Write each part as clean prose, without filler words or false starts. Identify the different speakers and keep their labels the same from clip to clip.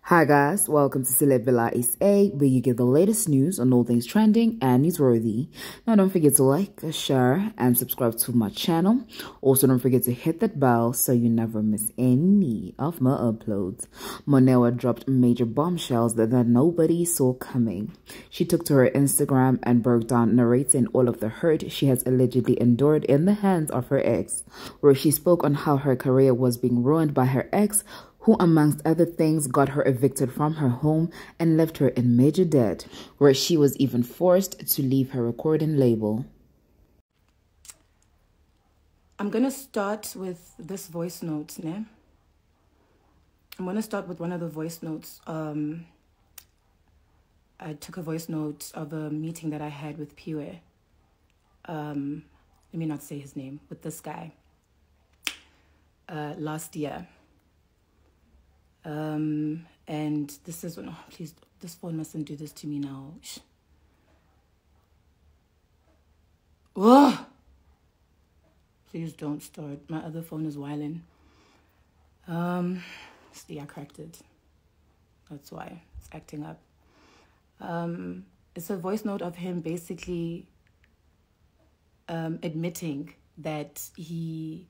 Speaker 1: Hi guys, welcome to Celeb Villa SA, where you get the latest news on all things trending and newsworthy. Now don't forget to like, share, and subscribe to my channel. Also don't forget to hit that bell so you never miss any of my uploads. Moneoa dropped major bombshells that nobody saw coming. She took to her Instagram and broke down narrating all of the hurt she has allegedly endured in the hands of her ex, where she spoke on how her career was being ruined by her ex, who amongst other things got her evicted from her home and left her in major debt, where she was even forced to leave her recording label.
Speaker 2: I'm going to start with this voice note, ne? I'm going to start with one of the voice notes. I took a voice note of a meeting that I had with Piwe. Let me not say his name, with this guy. Last year. And this is, oh, please, this phone mustn't do this to me now. Oh! Please don't start. My other phone is whiling. See, I cracked it. That's why it's acting up. It's a voice note of him basically admitting that he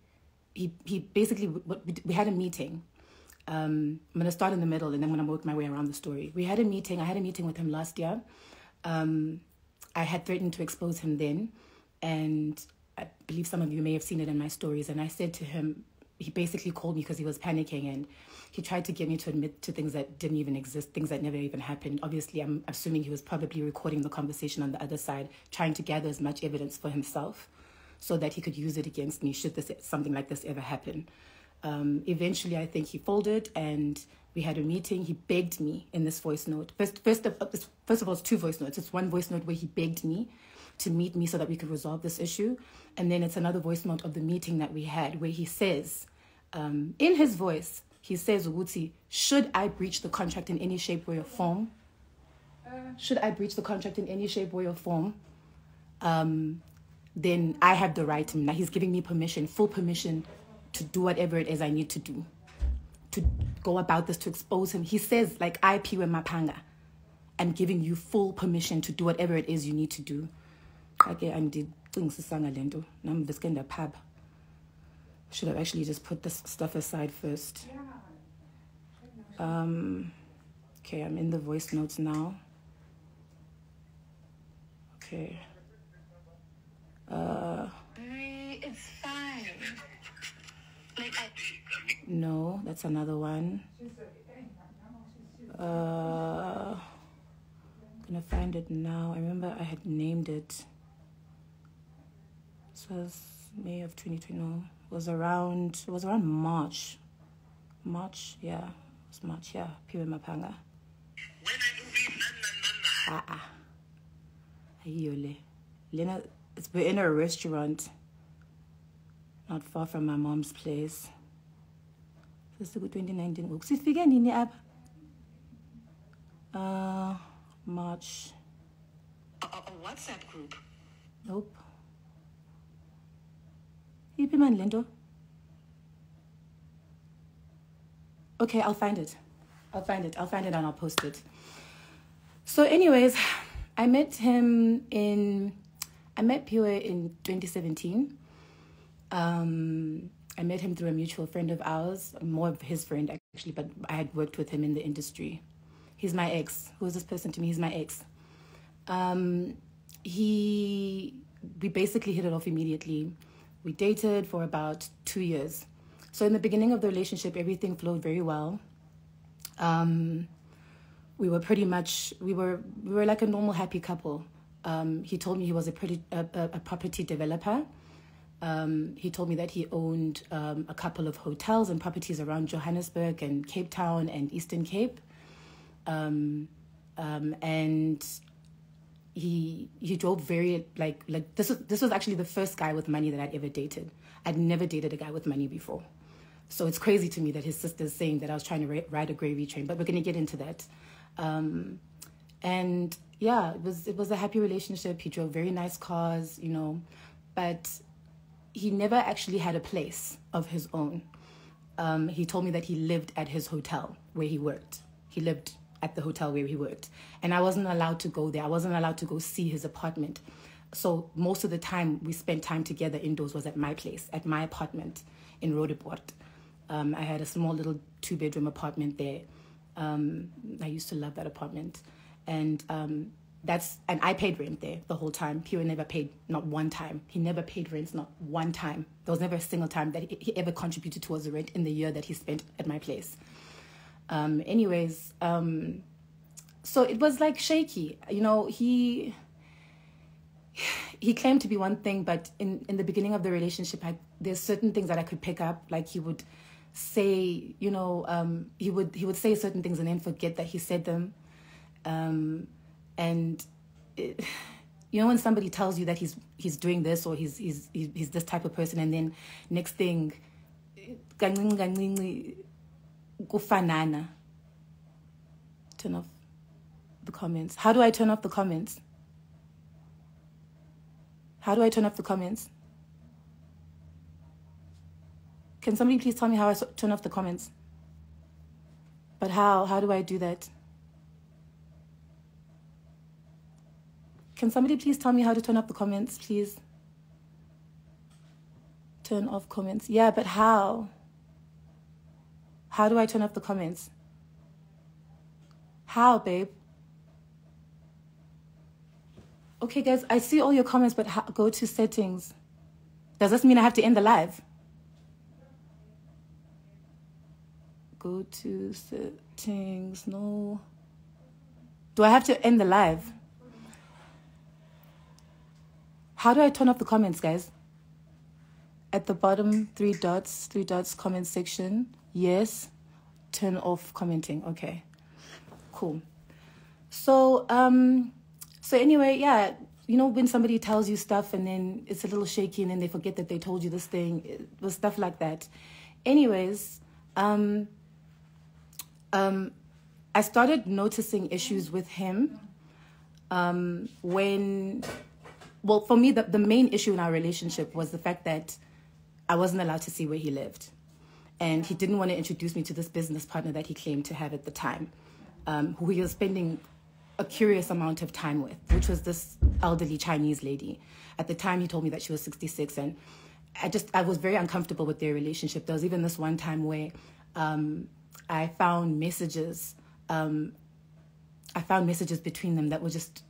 Speaker 2: basically, we had a meeting. I'm going to start in the middle and then I'm going to work my way around the story. I had a meeting with him last year. I had threatened to expose him then, and I believe some of you may have seen it in my stories. And I said to him, he basically called me because he was panicking, and he tried to get me to admit to things that didn't even exist, things that never even happened. Obviously, I'm assuming he was probably recording the conversation on the other side, trying to gather as much evidence for himself so that he could use it against me should something like this ever happen. Eventually, I think he folded and we had a meeting. He begged me in this voice note. First of all, it's two voice notes. It's one voice note where he begged me to meet me so that we could resolve this issue. And then it's another voice note of the meeting that we had where he says, in his voice, he says, Uguti, should I breach the contract in any shape, way, or form? Should I breach the contract in any shape, way, or form? Then I have the right to, now he's giving me permission, full permission to do whatever it is I need to do, to go about this, to expose him. He says, like, I, Piwe Mapanga, I'm giving you full permission to do whatever it is you need to do. Okay, I did things to I'm this kind of pub. Should have actually just put this stuff aside first. Okay, I'm in the voice notes now. Okay.
Speaker 3: It's fine.
Speaker 2: No, that's another one. I'm gonna find it now. I remember I had named it. This was May of 2020. No, it was around March. Yeah. It was March, yeah. Piwe Mapanga. Lena, we're in a restaurant not far from my mom's place. This is 2019. March.
Speaker 3: A WhatsApp group?
Speaker 2: Nope. Lendo. Okay, I'll find it and I'll post it. So anyways, I met Piwe in 2017. I met him through a mutual friend of ours, more of his friend actually, but I had worked with him in the industry. He's my ex. Who is this person to me? He's my ex. We basically hit it off immediately. We dated for about 2 years. So in the beginning of the relationship, everything flowed very well. We were pretty much, we were like a normal happy couple. He told me he was a property developer. He told me that he owned a couple of hotels and properties around Johannesburg and Cape Town and Eastern Cape. And he drove very, like this was actually the first guy with money that I'd ever dated. I'd never dated a guy with money before. So it's crazy to me that his sister's saying that I was trying to ride a gravy train, but we're going to get into that. And yeah, it was a happy relationship. He drove very nice cars, you know, but he never actually had a place of his own. He told me that he lived at his hotel where he worked. he lived at the hotel where he worked. And I wasn't allowed to go there. I wasn't allowed to go see his apartment. So most of the time we spent time together indoors was at my place, at my apartment in Rodepoort. I had a small little 2-bedroom apartment there. I used to love that apartment. And I paid rent there the whole time. He never paid, not one time. He never paid rent, not one time. There was never a single time that he ever contributed towards the rent in the year that he spent at my place. So it was like shaky. You know, he claimed to be one thing, but in the beginning of the relationship, there's certain things that I could pick up. Like he would say, you know, he would say certain things and then forget that he said them. You know, when somebody tells you that he's doing this or he's this type of person, and then next thing, kufanana. Turn off the comments. How do I turn off the comments? How do I turn off the comments? Can somebody please tell me how I turn off the comments? But how? How do I do that? Can somebody please tell me how to turn off the comments, please? Turn off comments. Yeah, but how? How do I turn off the comments? How, babe? Okay, guys, I see all your comments, but go to settings. Does this mean I have to end the live? Go to settings. No. Do I have to end the live? How do I turn off the comments, guys? At the bottom, 3 dots, comment section. Yes. Turn off commenting. Okay. Cool. So anyway, yeah, you know, when somebody tells you stuff and then it's a little shaky and then they forget that they told you this thing, it was stuff like that. Anyways, I started noticing issues with him well, for me, the main issue in our relationship was the fact that I wasn't allowed to see where he lived. And he didn't want to introduce me to this business partner that he claimed to have at the time, who he was spending a curious amount of time with, which was this elderly Chinese lady. At the time, he told me that she was 66, and I was very uncomfortable with their relationship. There was even this one time where I found messages between them that were just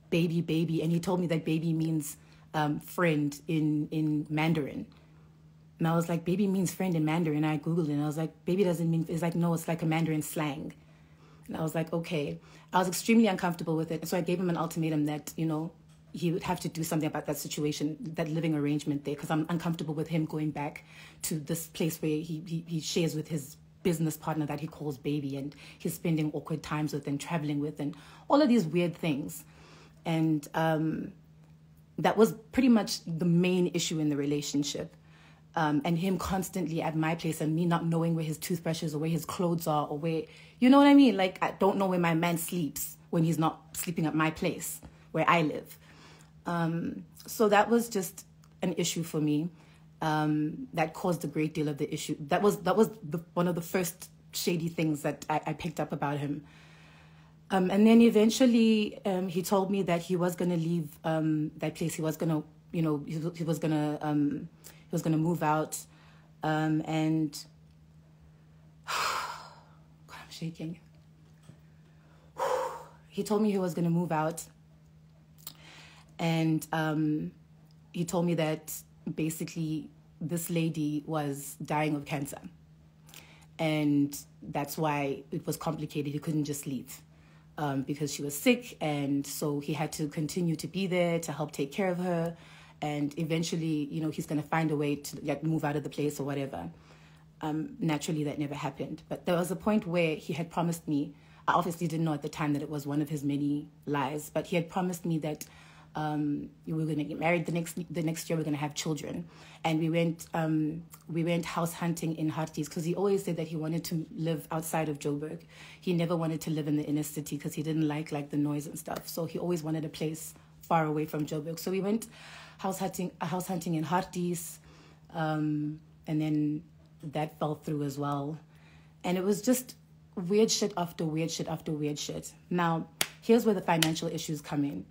Speaker 2: baby, and he told me that baby means friend in Mandarin. And I was like, baby means friend in Mandarin. I Googled it, and I was like, baby doesn't mean, it's like, no, it's like a Mandarin slang. And I was like, okay. I was extremely uncomfortable with it. So I gave him an ultimatum that, you know, he would have to do something about that situation, that living arrangement there, because I'm uncomfortable with him going back to this place where he shares with his business partner that he calls baby, and he's spending awkward times with and traveling with and all of these weird things. And that was pretty much the main issue in the relationship. And him constantly at my place and me not knowing where his toothbrush is or where his clothes are or where, you know what I mean? Like, I don't know where my man sleeps when he's not sleeping at my place where I live. So that was just an issue for me. That caused a great deal of the issue. That was one of the first shady things that I picked up about him. And then eventually he told me that he was going to leave that place. He was going to, you know, he was going to move out. And God, I'm shaking. He told me he was going to move out. And he told me that basically this lady was dying of cancer. And that's why it was complicated. He couldn't just leave. Because she was sick, and so he had to continue to be there to help take care of her, and eventually, you know, he's going to find a way to move out of the place or whatever. Naturally, that never happened. But there was a point where he had promised me, I obviously didn't know at the time that it was one of his many lies, but he had promised me that we were going to get married the next year, we're going to have children. And we went house hunting in Harties, because he always said that he wanted to live outside of Joburg. He never wanted to live in the inner city because he didn't like the noise and stuff. So he always wanted a place far away from Joburg. So we went house hunting in Harties, and then that fell through as well. And it was just weird shit after weird shit after weird shit. Now, here's where the financial issues come in.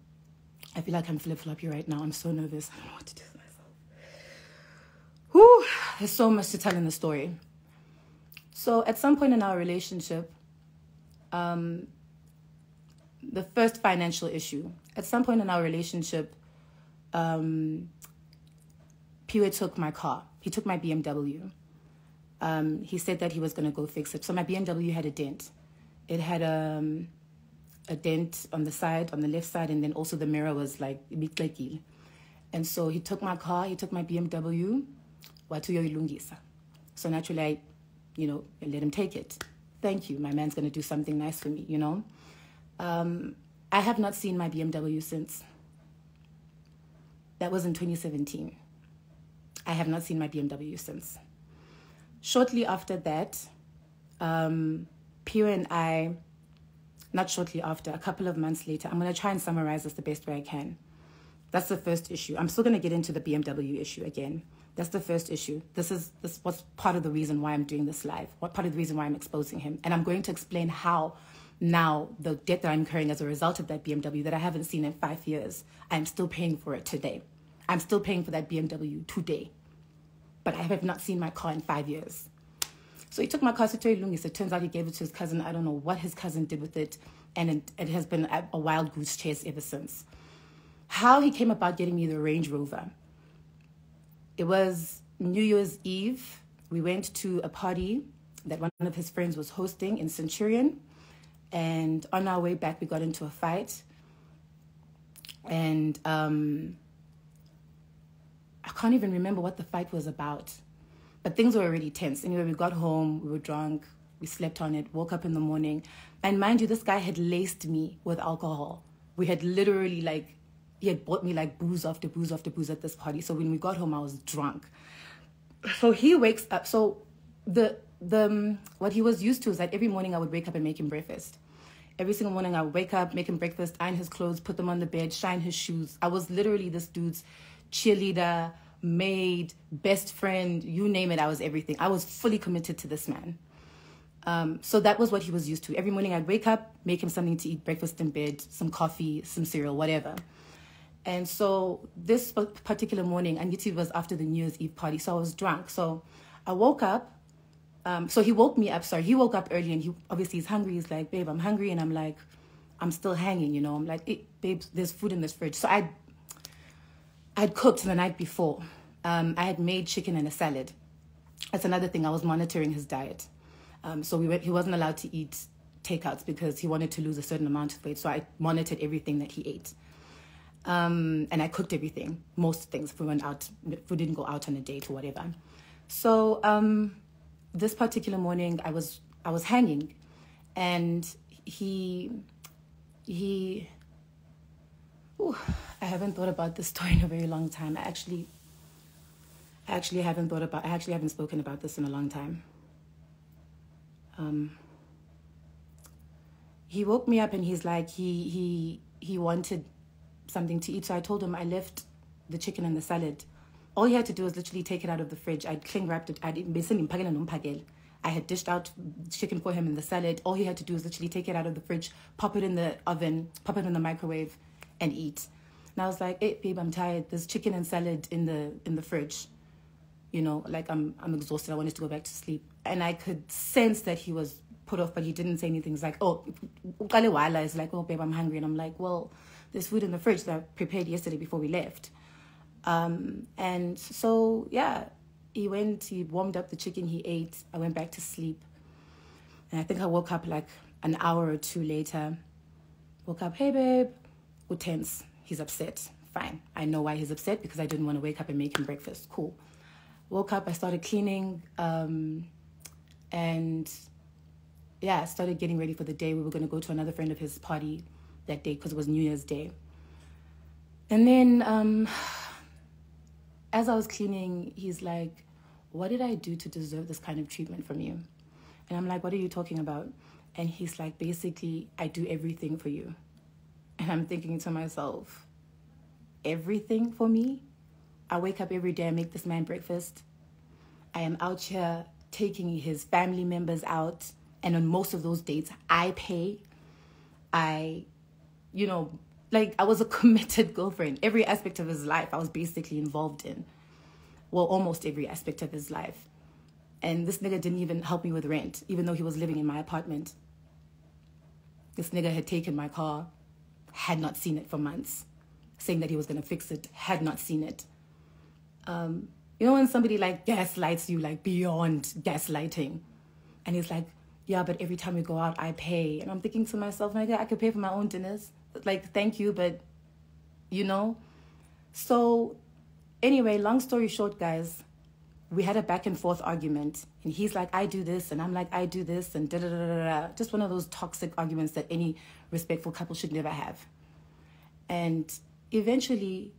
Speaker 2: I feel like I'm flip-floppy right now. I'm so nervous. I don't know what to do with myself. Whew, there's so much to tell in the story. So at some point in our relationship, the first financial issue, at some point in our relationship, Piwe took my car. He took my BMW. He said that he was going to go fix it. So my BMW had a dent. It had a dent on the side, on the left side, and then also the mirror was like bitlekile. And so he took my car, he took my BMW, so naturally I, let him take it. Thank you, my man's going to do something nice for me, I have not seen my BMW since. That was in 2017. I have not seen my BMW since. Shortly after that, Pio and I, not shortly after, a couple of months later, I'm going to try and summarize this the best way I can. That's the first issue. I'm still going to get into the BMW issue again. That's the first issue. This was part of the reason why I'm doing this live, part of the reason why I'm exposing him. And I'm going to explain how now the debt that I'm incurring as a result of that BMW that I haven't seen in 5 years, I'm still paying for it today. I'm still paying for that BMW today. But I have not seen my car in 5 years. So he took my car to Lungis. It turns out he gave it to his cousin. I don't know what his cousin did with it. And it has been a wild goose chase ever since. How he came about getting me the Range Rover. It was New Year's Eve. We went to a party that one of his friends was hosting in Centurion. And on our way back, we got into a fight. And I can't even remember what the fight was about. But things were already tense. Anyway, we got home, we were drunk, we slept on it, woke up in the morning. And mind you, this guy had laced me with alcohol. We had literally he had bought me booze after booze after booze at this party. So when we got home, I was drunk. So he wakes up. So what he was used to is that every morning I would wake up and make him breakfast. Every single morning I would wake up, make him breakfast, iron his clothes, put them on the bed, shine his shoes. I was literally this dude's cheerleader, maid, best friend, you name it, I was everything. I was fully committed to this man. So that was what he was used to. Every morning I'd wake up, make him something to eat, breakfast in bed, some coffee, some cereal, whatever. And so this particular morning, and it was after the New Year's Eve party, so I was drunk. So I woke up. So he woke me up, he woke up early, and he's hungry. He's like, babe, I'm hungry. And I'm like, I'm still hanging, I'm like, hey, babe, there's food in this fridge. So I'd cooked the night before. I had made chicken and a salad. That's another thing. I was monitoring his diet. So he wasn't allowed to eat takeouts because he wanted to lose a certain amount of weight. So I monitored everything that he ate. And I cooked everything, most things. If we didn't go out on a date or whatever. So this particular morning, I was hanging, and I haven't thought about this story in a very long time. I actually haven't spoken about this in a long time. He woke me up and he's like, he wanted something to eat. So I told him I left the chicken and the salad. All he had to do was literally take it out of the fridge. I'd cling wrapped it. I had dished out chicken for him in the salad. All he had to do was literally take it out of the fridge, pop it in the oven, pop it in the microwave, and eat. And I was like, hey, babe, I'm tired. There's chicken and salad in the fridge. I'm exhausted. I wanted to go back to sleep. And I could sense that he was put off, but he didn't say anything. He's like, it's like, oh, babe, I'm hungry. And I'm like, well, there's food in the fridge that I prepared yesterday before we left. And so, yeah, he warmed up the chicken, he ate. I went back to sleep. And I think I woke up an hour or two later. Woke up, hey, babe. We're tense. He's upset. Fine. I know why he's upset, because I didn't want to wake up and make him breakfast. Cool. Woke up, I started cleaning, and yeah, I started getting ready for the day. We were going to go to another friend of his party that day because it was New Year's Day. And then as I was cleaning, he's like, what did I do to deserve this kind of treatment from you? And I'm like, what are you talking about? And he's like, basically, I do everything for you. And I'm thinking to myself, everything for me? I wake up every day and make this man breakfast. I am out here taking his family members out And on most of those dates, I pay. Like I was a committed girlfriend. Every aspect of his life I was basically involved in. Well, almost every aspect of his life. And this nigga didn't even help me with rent, even though he was living in my apartment. This nigga had taken my car, had not seen it for months, saying that he was going to fix it, had not seen it. You know when somebody like gaslights you, like beyond gaslighting, and he's like, yeah, but every time we go out, I pay. And I'm thinking to myself, nigga, I could pay for my own dinners. Like, thank you, but, you know. So, anyway, long story short, guys, we had a back and forth argument. And he's like, I do this, and I'm like, I do this, and da-da-da-da-da. Just one of those toxic arguments that any respectful couple should never have. And eventually,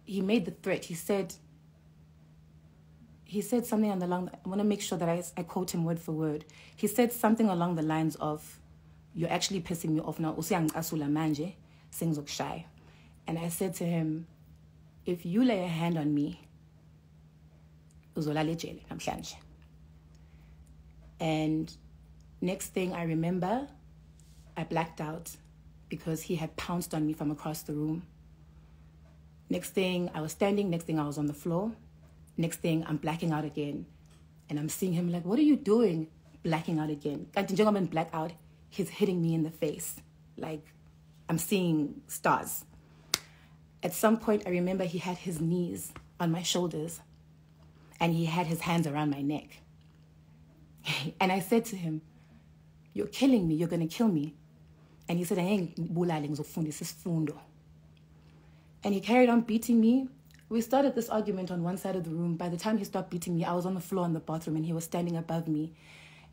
Speaker 2: he made the threat. He said something on the long. I want to make sure that I quote him word for word. He said something along the lines of, "You're actually pissing me off now. Usiyangicasula manje, sengizokushaya." And I said to him, "If you lay a hand on me, uzolala ejele namhlanje." And next thing I remember, I blacked out because he had pounced on me from across the room. Next thing I was standing, next thing I was on the floor. Next thing I'm blacking out again. And I'm seeing him like, what are you doing? Blacking out again. Kanti njengoba I'm black out, he's hitting me in the face. Like I'm seeing stars. At some point, I remember he had his knees on my shoulders and he had his hands around my neck. And I said to him, "You're killing me. You're going to kill me." And he said, and he carried on beating me. We started this argument on one side of the room. By the time he stopped beating me, I was on the floor in the bathroom and he was standing above me.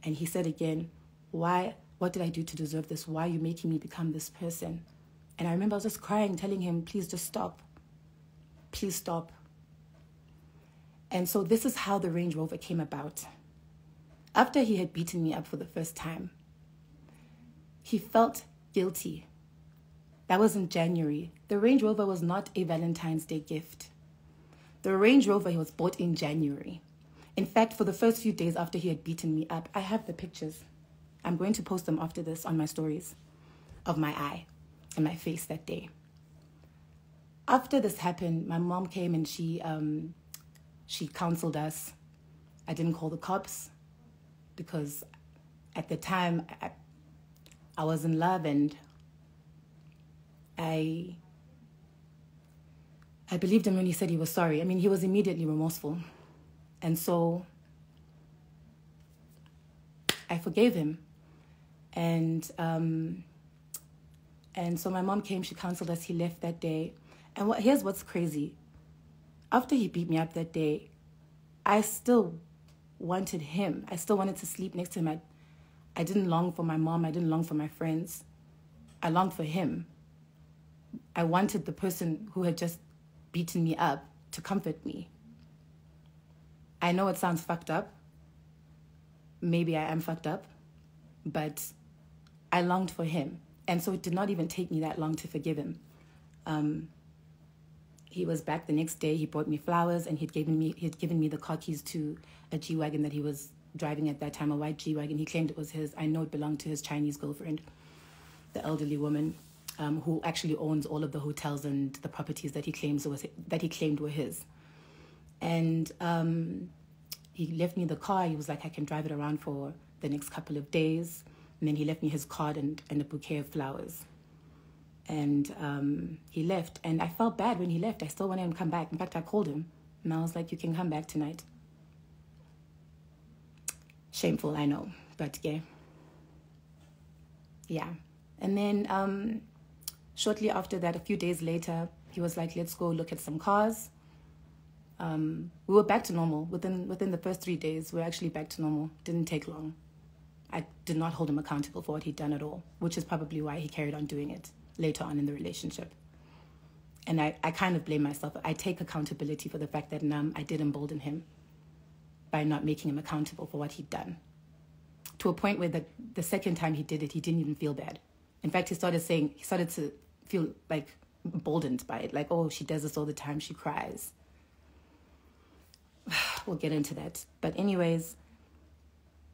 Speaker 2: And he said again, what did I do to deserve this? Why are you making me become this person? And I remember I was just crying, telling him, please just stop. Please stop. And so this is how the Range Rover came about. After he had beaten me up for the first time, he felt guilty. That was in January. The Range Rover was not a Valentine's Day gift. The Range Rover, he was bought in January. In fact, for the first few days after he had beaten me up, I have the pictures. I'm going to post them after this on my stories of my eye and my face that day. After this happened, my mom came and she counseled us. I didn't call the cops because at the time I was in love and I believed him when he said he was sorry. I mean, he was immediately remorseful. And so I forgave him. And so my mom came, she counseled us, he left that day. And here's what's crazy. After he beat me up that day, I still wanted him. I still wanted to sleep next to him. I didn't long for my mom. I didn't long for my friends. I longed for him. I wanted the person who had just beaten me up to comfort me. I know it sounds fucked up. Maybe I am fucked up. But I longed for him. And so it did not even take me that long to forgive him. He was back the next day. He brought me flowers and he'd given me the car keys to a G-Wagon that he was driving at that time, a white G-Wagon. He claimed it was his. I know it belonged to his Chinese girlfriend, the elderly woman, who actually owns all of the hotels and the properties that he claimed were his. And he left me the car. He was like, I can drive it around for the next couple of days. And then he left me his card and a bouquet of flowers. And he left. And I felt bad when he left. I still wanted him to come back. In fact, I called him. And I was like, you can come back tonight. Shameful, I know. But yeah. Yeah. And then shortly after that, a few days later, he was like, let's go look at some cars. We were back to normal. Within the first 3 days, we were actually back to normal. Didn't take long. I did not hold him accountable for what he'd done at all, which is probably why he carried on doing it later on in the relationship. And I kind of blame myself. I take accountability for the fact that I did embolden him by not making him accountable for what he'd done. To a point where the second time he did it, he didn't even feel bad. In fact, he started to feel like emboldened by it. Like, oh, she does this all the time. She cries. We'll get into that. But anyways,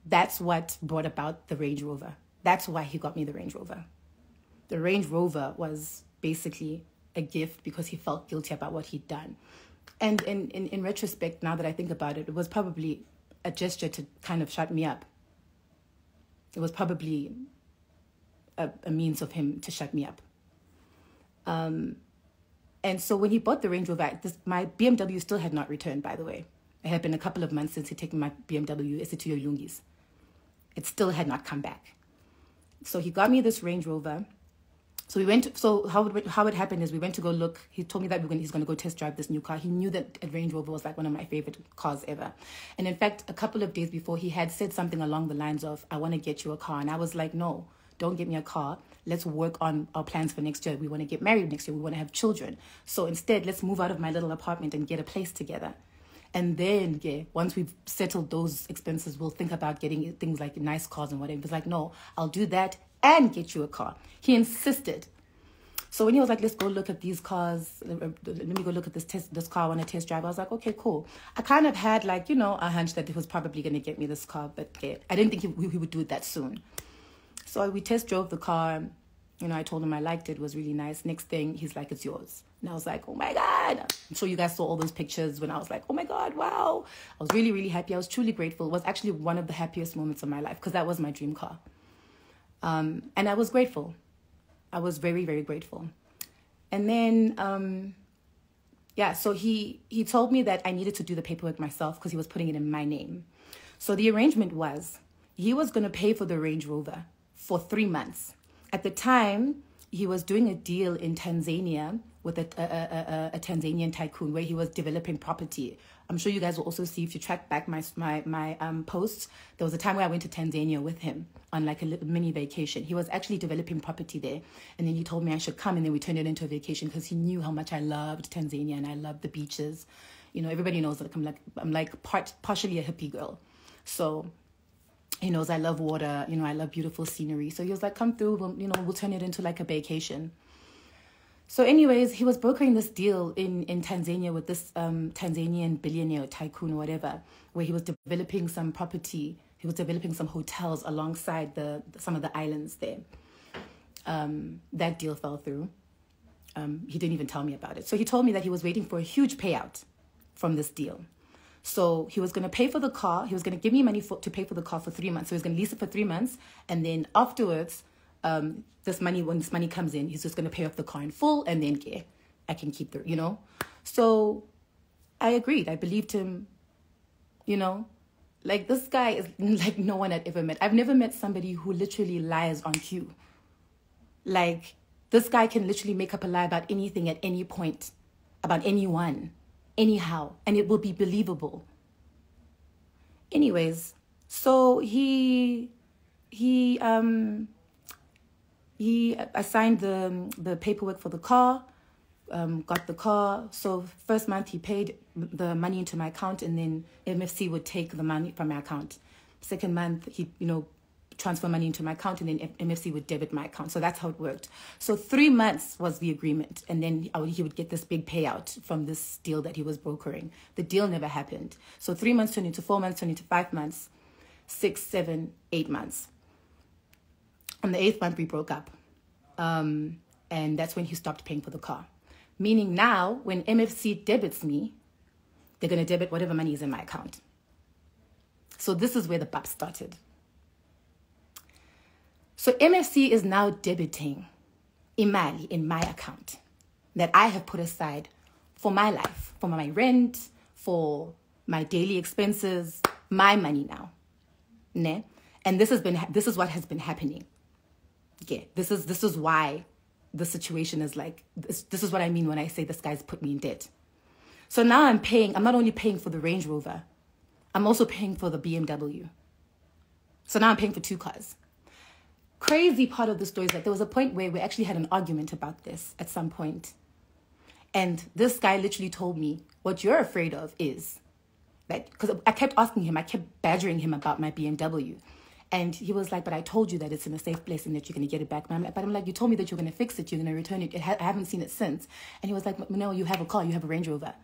Speaker 2: That's what brought about the Range Rover. That's why he got me the Range Rover. The Range Rover was basically a gift because he felt guilty about what he'd done. And in retrospect, now that I think about it, it was probably a gesture to kind of shut me up. It was probably a means of him to shut me up. And so when he bought the Range Rover, my BMW still had not returned, by the way. It had been a couple of months since he'd taken my BMW Esituyo Yungis. It still had not come back. So he got me this Range Rover. So we went. So how it happened is we went to go look. He told me that he's going to go test drive this new car. He knew that a Range Rover was like one of my favorite cars ever. And in fact, a couple of days before, he had said something along the lines of, "I want to get you a car." And I was like, "No, don't get me a car. Let's work on our plans for next year. We want to get married next year. We want to have children. So instead, let's move out of my little apartment and get a place together. And then, once we've settled those expenses, we'll think about getting things like nice cars and whatever." He was like, "No, I'll do that and get you a car." He insisted. So when he was like, "Let's go look at these cars. Let me go look at this car I want to test drive." I was like, "Okay, cool." I kind of had like, a hunch that he was probably going to get me this car, but I didn't think he would do it that soon. So we test drove the car. I told him I liked it. It was really nice. Next thing, he's like, "It's yours." And I was like, "Oh my God." I'm sure you guys saw all those pictures when I was like, "Oh my God, wow." I was really, really happy. I was truly grateful. It was actually one of the happiest moments of my life because that was my dream car. And I was grateful. I was very, very grateful. And then, so he told me that I needed to do the paperwork myself because he was putting it in my name. So the arrangement was he was going to pay for the Range Rover for 3 months. At the time, he was doing a deal in Tanzania with a Tanzanian tycoon where he was developing property. I'm sure you guys will also see if you track back my posts. There was a time where I went to Tanzania with him on like a little mini vacation. He was actually developing property there. And then he told me I should come, and then we turned it into a vacation because he knew how much I loved Tanzania and I loved the beaches. Everybody knows that I'm partially a hippie girl. So he knows I love water, I love beautiful scenery. So he was like, "Come through, we'll turn it into like a vacation." So anyways, he was brokering this deal in Tanzania with this Tanzanian billionaire tycoon or whatever, where he was developing some property. He was developing some hotels alongside some of the islands there. That deal fell through. He didn't even tell me about it. So he told me that he was waiting for a huge payout from this deal. So he was going to pay for the car. He was going to give me money to pay for the car for 3 months. So he was going to lease it for 3 months. And then afterwards, when this money comes in, he's just going to pay off the car in full. And then I can keep So I agreed. I believed him, Like this guy is like no one I'd ever met. I've never met somebody who literally lies on cue. Like this guy can literally make up a lie about anything at any point, about anyone. Anyhow, and it will be believable. Anyways, so he assigned the paperwork for the car, got the car. So first month he paid the money into my account, and then MFC would take the money from my account. Second month he transfer money into my account, and then MFC would debit my account. So that's how it worked. So 3 months was the agreement, and then he would get this big payout from this deal that he was brokering. The deal never happened. So 3 months turned into 4 months, turned into 5 months, 6, 7, 8 months. On the 8th month, we broke up. And that's when he stopped paying for the car. Meaning now, when MFC debits me, they're going to debit whatever money is in my account. So this is where the BAP started. So MFC is now debiting imali in my account that I have put aside for my life, for my rent, for my daily expenses, my money now. Ne? And this is what has been happening. Yeah, this is why the situation is like this is what I mean when I say this guy's put me in debt. So now I'm not only paying for the Range Rover, I'm also paying for the BMW. So now I'm paying for 2 cars. Crazy part of the story is that there was a point where we actually had an argument about this at some point. And this guy literally told me, "What you're afraid of is that," because I kept asking him, I kept badgering him about my BMW. And he was like, "But I told you that it's in a safe place and that you're going to get it back." But I'm like, "You told me that you're going to fix it. You're going to return it. I haven't seen it since." And he was like, "No, you have a car. You have a Range Rover."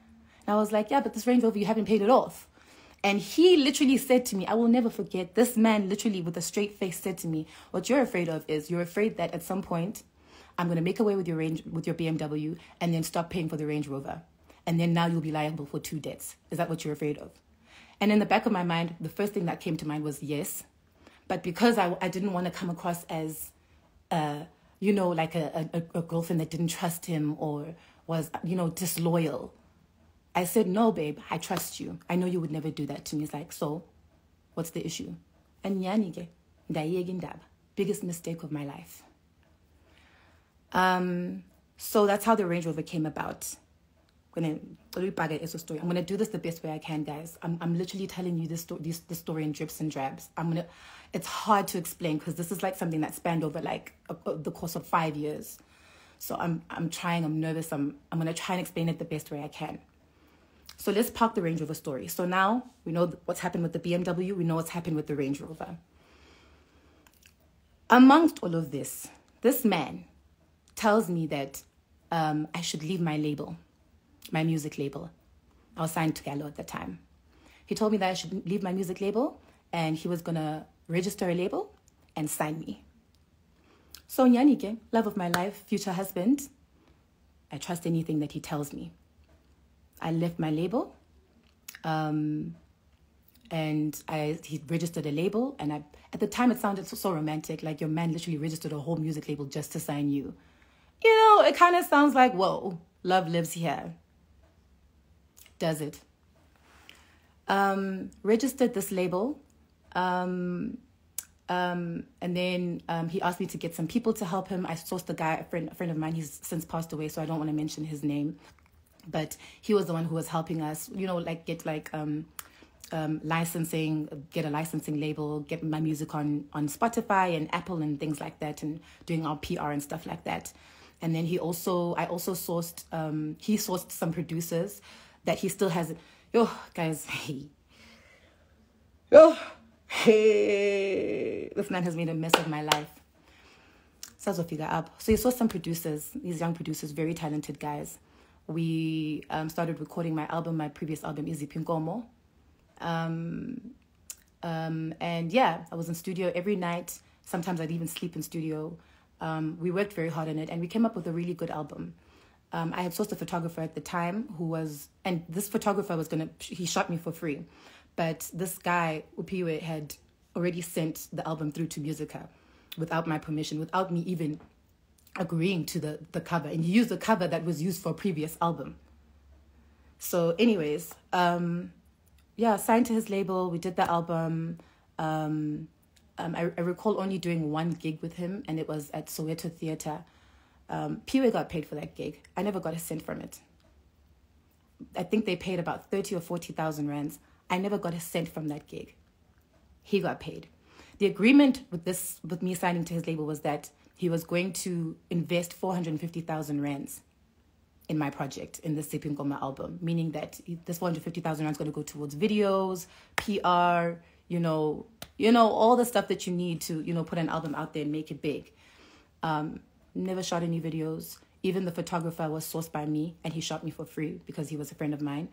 Speaker 2: And I was like, "Yeah, but this Range Rover, you haven't paid it off." And he literally said to me, I will never forget, this man literally with a straight face said to me, what you're afraid of is you're afraid that at some point I'm going to make away with your BMW and then stop paying for the Range Rover. And then now you'll be liable for 2 debts. Is that what you're afraid of? And in the back of my mind, the first thing that came to mind was yes. But because I didn't want to come across as, like a girlfriend that didn't trust him or was, disloyal, I said, no, babe, I trust you. I know you would never do that to me. It's like, so what's the issue? And biggest mistake of my life. So that's how the Range Rover came about. I'm gonna do this the best way I can, guys. I'm literally telling you this story in drips and drabs. It's hard to explain because this is like something that spanned over like the course of 5 years. So I'm trying. I'm nervous. I'm gonna try and explain it the best way I can. So let's park the Range Rover story. So now we know what's happened with the BMW. We know what's happened with the Range Rover. Amongst all of this, this man tells me that I should leave my label, my music label. I was signed to Gallo at the time. He told me that I should leave my music label and he was going to register a label and sign me. So Nyanike, love of my life, future husband, I trust anything that he tells me. I left my label and he registered a label. And at the time, it sounded so romantic, like your man literally registered a whole music label just to sign you. It kind of sounds like, whoa, love lives here. Does it? Registered this label. And then he asked me to get some people to help him. I sourced a guy, a friend of mine. He's since passed away, so I don't want to mention his name. But he was the one who was helping us, get licensing, get a licensing label, get my music on Spotify and Apple and things like that, and doing our PR and stuff like that. And then I also sourced, he sourced some producers that he still has. Guys, this man has made a mess of my life. So figure up. So he saw some producers, these young producers, very talented guys. We started recording my previous album, Izipinkomo. And yeah, I was in studio every night. Sometimes I'd even sleep in studio. We worked very hard on it and we came up with a really good album. I had sourced a photographer at the time and this photographer he shot me for free. But this guy, Upiwe, had already sent the album through to Musica without my permission, without me even agreeing to the cover. And he used the cover that was used for a previous album. So anyways, signed to his label. We did the album. I recall only doing one gig with him, and it was at Soweto Theatre. Piwe got paid for that gig. I never got a cent from it. I think they paid about 30 or 40,000 rands. I never got a cent from that gig. He got paid. The agreement with me signing to his label was that he was going to invest 450,000 rands in my project, in the Sipin Goma album, meaning that this 450,000 rands is going to go towards videos, PR, all the stuff that you need to, put an album out there and make it big. Never shot any videos. Even the photographer was sourced by me and he shot me for free because he was a friend of mine.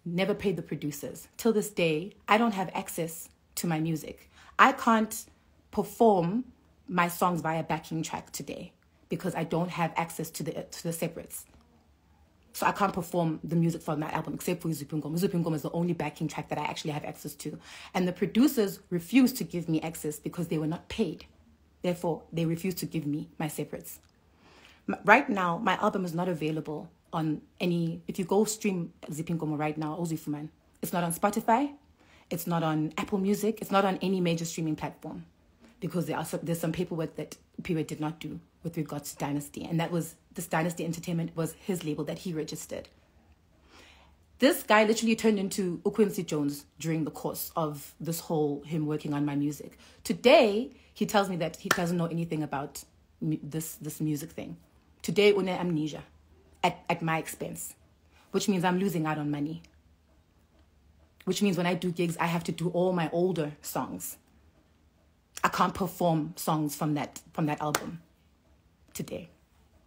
Speaker 2: Never paid the producers. Till this day, I don't have access to my music. I can't perform my songs via backing track today because I don't have access to the separates. So I can't perform the music from that album except for Zupungom. Zupungom is the only backing track that I actually have access to. And the producers refused to give me access because they were not paid. Therefore, they refused to give me my separates. Right now, my album is not available on any... If you go stream Zipingoma right now, Ozifuman, it's not on Spotify. It's not on Apple Music. It's not on any major streaming platform because there's some paperwork that Piwe did not do with regards to Dynasty. And this Dynasty Entertainment was his label that he registered. This guy literally turned into Ukwemsi Jones during the course of this whole him working on my music. Today, he tells me that he doesn't know anything about this music thing. Today, une amnesia at my expense, which means I'm losing out on money. Which means when I do gigs, I have to do all my older songs. I can't perform songs from that album today.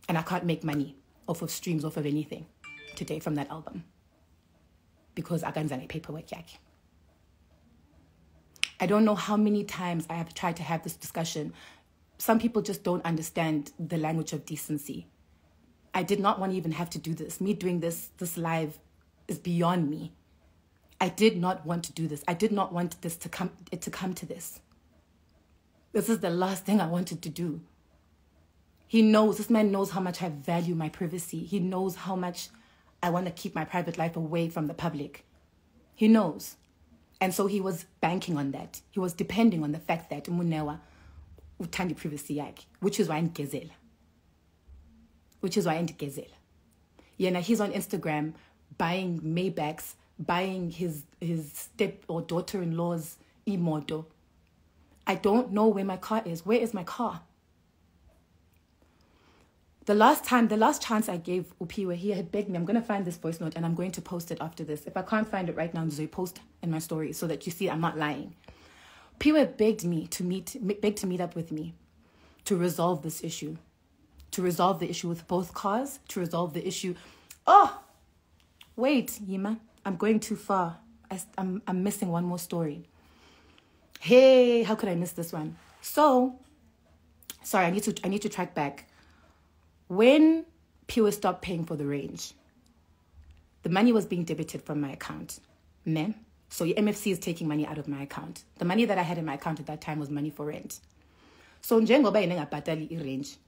Speaker 2: And I can't make money off of streams, off of anything today from that album. because akanza paperwork yakhe. I don't know how many times I have tried to have this discussion. Some people just don't understand the language of decency. I did not want to even have to do this. Me doing this live is beyond me. I did not want to do this. I did not want this to come to this. This is the last thing I wanted to do. This man knows how much I value my privacy. He knows how much I want to keep my private life away from the public. He knows. And so he was banking on that. He was depending on the fact that Moneoa uthanda privacy yakhe, which is why ndigezela. Yeah, he's on Instagram buying Maybachs, buying his step or daughter-in-law's imoto. I don't know where my car is. Where is my car? The last chance I gave Upiwe, he had begged me. I'm going to find this voice note and I'm going to post it after this. If I can't find it right now, I'll post in my story so that you see I'm not lying. Upiwe begged to meet up with me to resolve this issue. To resolve the issue with both cars. To resolve the issue. Oh! Wait, Yima. I'm going too far. I'm missing one more story. Hey, how could I miss this one? So, sorry, I need to track back. When Pure stopped paying for the range, the money was being debited from my account. So your MFC is taking money out of my account. The money that I had in my account at that time was money for rent. So njengoba ingabhatali i-range,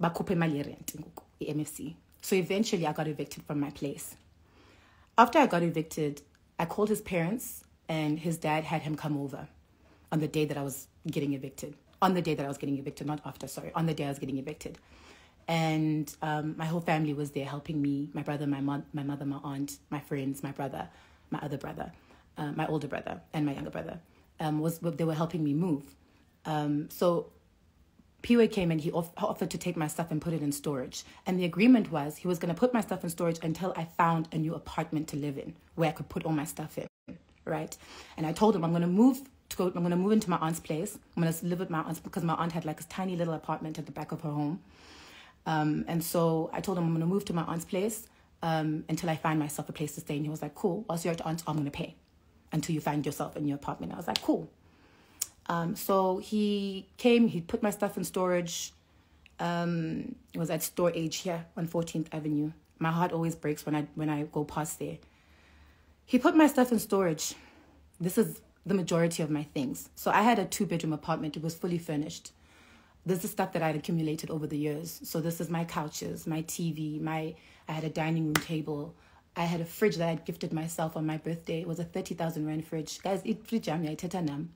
Speaker 2: bakhuphe imali ye-rent i-MFC. So eventually I got evicted from my place. After I got evicted, I called his parents and his dad had him come over on the day that I was getting evicted. On the day that I was getting evicted, not after, sorry. On the day I was getting evicted. And my whole family was there helping me. My brother, my mother, my aunt, my friends, my brother, my other brother, my older brother, and my younger brother. They were helping me move. So Piwe came and he offered to take my stuff and put it in storage. And the agreement was he was going to put my stuff in storage until I found a new apartment to live in where I could put all my stuff in, right? And I told him I'm going to move into my aunt's place. I'm going to live with my aunt because my aunt had like a tiny little apartment at the back of her home. And so I told him I'm going to move to my aunt's place until I find myself a place to stay. And he was like, cool. Whilst you're at aunt's, I'm going to pay until you find yourself a new apartment. I was like, cool. So he came, he put my stuff in storage. It was at Store Age here on 14th Avenue. My heart always breaks when I go past there. He put my stuff in storage. This is the majority of my things. So I had a 2-bedroom apartment. It was fully furnished. This is stuff that I had accumulated over the years. So this is my couches, my TV, I had a dining room table. I had a fridge that I had gifted myself on my birthday. It was a 30,000 rand fridge. Guys, ifridge yami ayithetha nami.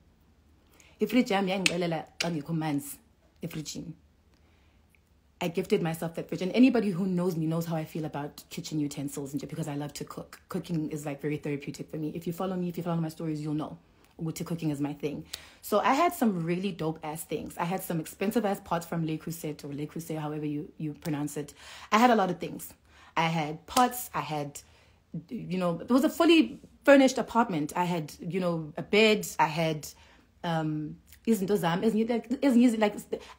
Speaker 2: Ifridge yami yangicelela xa ngekho manzi efridgini. I gifted myself that fridge. And anybody who knows me knows how I feel about kitchen utensils because I love to cook. Cooking is like very therapeutic for me. If you follow my stories, you'll know. Cooking is my thing. So I had some really dope ass things. I had some expensive ass pots from Le Creuset or Le Creuset, however you pronounce it. I had a lot of things. I had pots. I had, it was a fully furnished apartment. I had, a bed. I had, like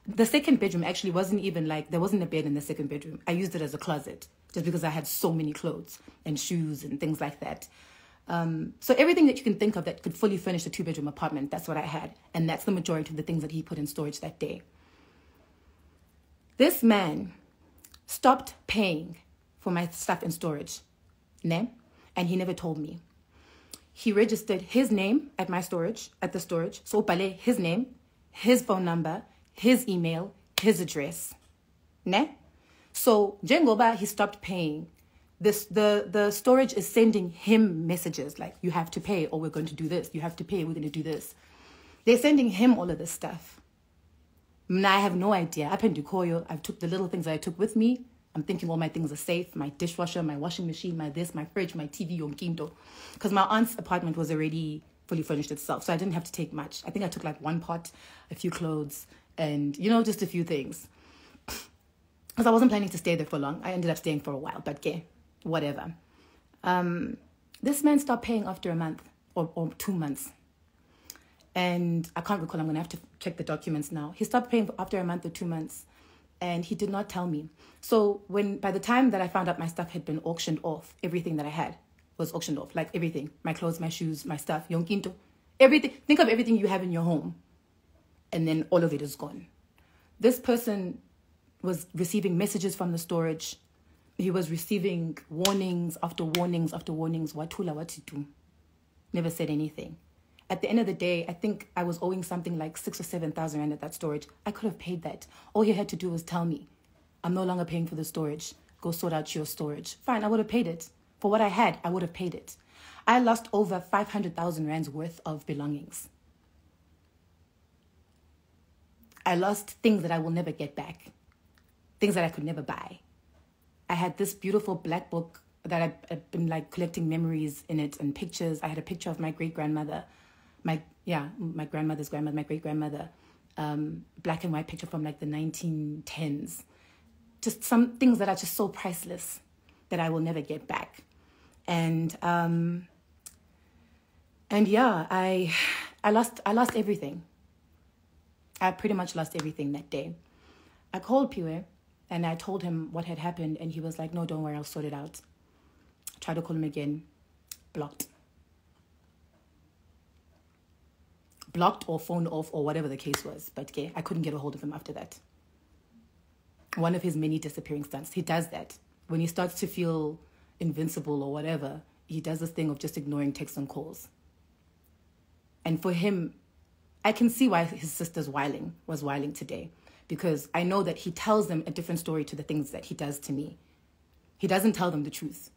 Speaker 2: the second bedroom actually wasn't even like, there wasn't a bed in the second bedroom. I used it as a closet just because I had so many clothes and shoes and things like that. So everything that you can think of that could fully furnish a 2-bedroom apartment, that's what I had. And that's the majority of the things that he put in storage that day. This man stopped paying for my stuff in storage. And he never told me. He registered his name at the storage. So his name, his phone number, his email, his address. So Jengoba, he stopped paying. The storage is sending him messages like, you have to pay or we're going to do this. You have to pay, we're going to do this. They're sending him all of this stuff. I have no idea. I took the little things that I took with me. I'm thinking all my things are safe. My dishwasher, my washing machine, my fridge, my TV, yonkindo. Because my aunt's apartment was already fully furnished itself. So I didn't have to take much. I think I took like one pot, a few clothes, and, just a few things. Because I wasn't planning to stay there for long. I ended up staying for a while, but whatever. This man stopped paying after a month or 2 months. And I can't recall. I'm going to have to check the documents now. He stopped paying after a month or 2 months. And he did not tell me. So by the time that I found out my stuff had been auctioned off, everything that I had, was auctioned off. Like everything. My clothes, my shoes, my stuff, yonkinto. Everything. Think of everything you have in your home. And then all of it is gone. This person was receiving messages from the storage. He was receiving warnings after warnings after warnings. Watula, what to do? Never said anything. At the end of the day, I think I was owing something like 6,000 or 7,000 rand at that storage. I could have paid that. All he had to do was tell me, I'm no longer paying for the storage. Go sort out your storage. Fine, I would have paid it. For what I had, I would have paid it. I lost over 500,000 rands worth of belongings. I lost things that I will never get back. Things that I could never buy. I had this beautiful black book that I've been like collecting memories in it and pictures. I had a picture of my great-grandmother, my grandmother's grandmother, my great-grandmother, black and white picture from like the 1910s. Just some things that are just so priceless that I will never get back. And yeah, I lost everything. I pretty much lost everything that day. I called Piwe and I told him what had happened, and he was like, no, don't worry, I'll sort it out. I tried to call him again, blocked. Blocked or phoned off or whatever the case was. But okay, I couldn't get a hold of him after that. One of his many disappearing stunts. He does that. When he starts to feel invincible or whatever, he does this thing of just ignoring texts and calls. And for him, I can see why his sister's was whiling today. Because I know that he tells them a different story to the things that he does to me. He doesn't tell them the truth.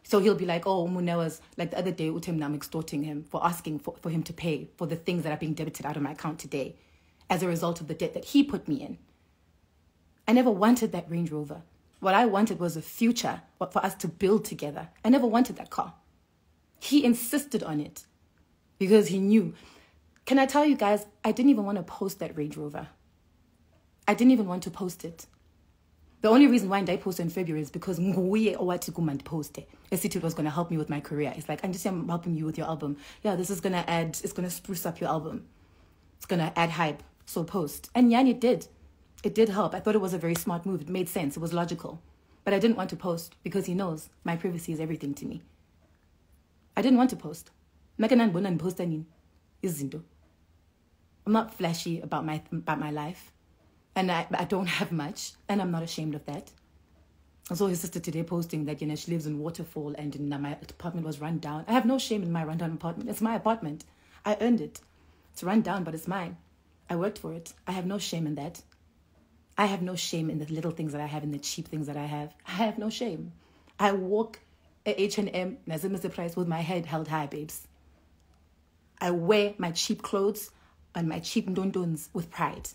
Speaker 2: So he'll be like, oh, Moneoas, like the other day, I'm extorting him for asking for him to pay for the things that are being debited out of my account today as a result of the debt that he put me in. I never wanted that Range Rover. What I wanted was a future for us to build together. I never wanted that car. He insisted on it because he knew. Can I tell you guys, I didn't even want to post that Range Rover. I didn't even want to post it. The only reason why I posted in February is because Nguye Owati post it. It was going to help me with my career. It's like, I'm helping you with your album. Yeah, this is going to it's going to spruce up your album. It's going to add hype. So post. And Yanni did. It did help. I thought it was a very smart move. It made sense. It was logical. But I didn't want to post because he knows my privacy is everything to me. I didn't want to post. I'm not flashy about my life. And I don't have much, and I'm not ashamed of that. I saw his sister today posting that, she lives in Waterfall and my apartment was run down. I have no shame in my rundown apartment. It's my apartment. I earned it. It's run down, but it's mine. I worked for it. I have no shame in that. I have no shame in the little things that I have and the cheap things that I have. I have no shame. I walk at H&M, Mr. Price, with my head held high, babes. I wear my cheap clothes and my cheap ndondons with pride.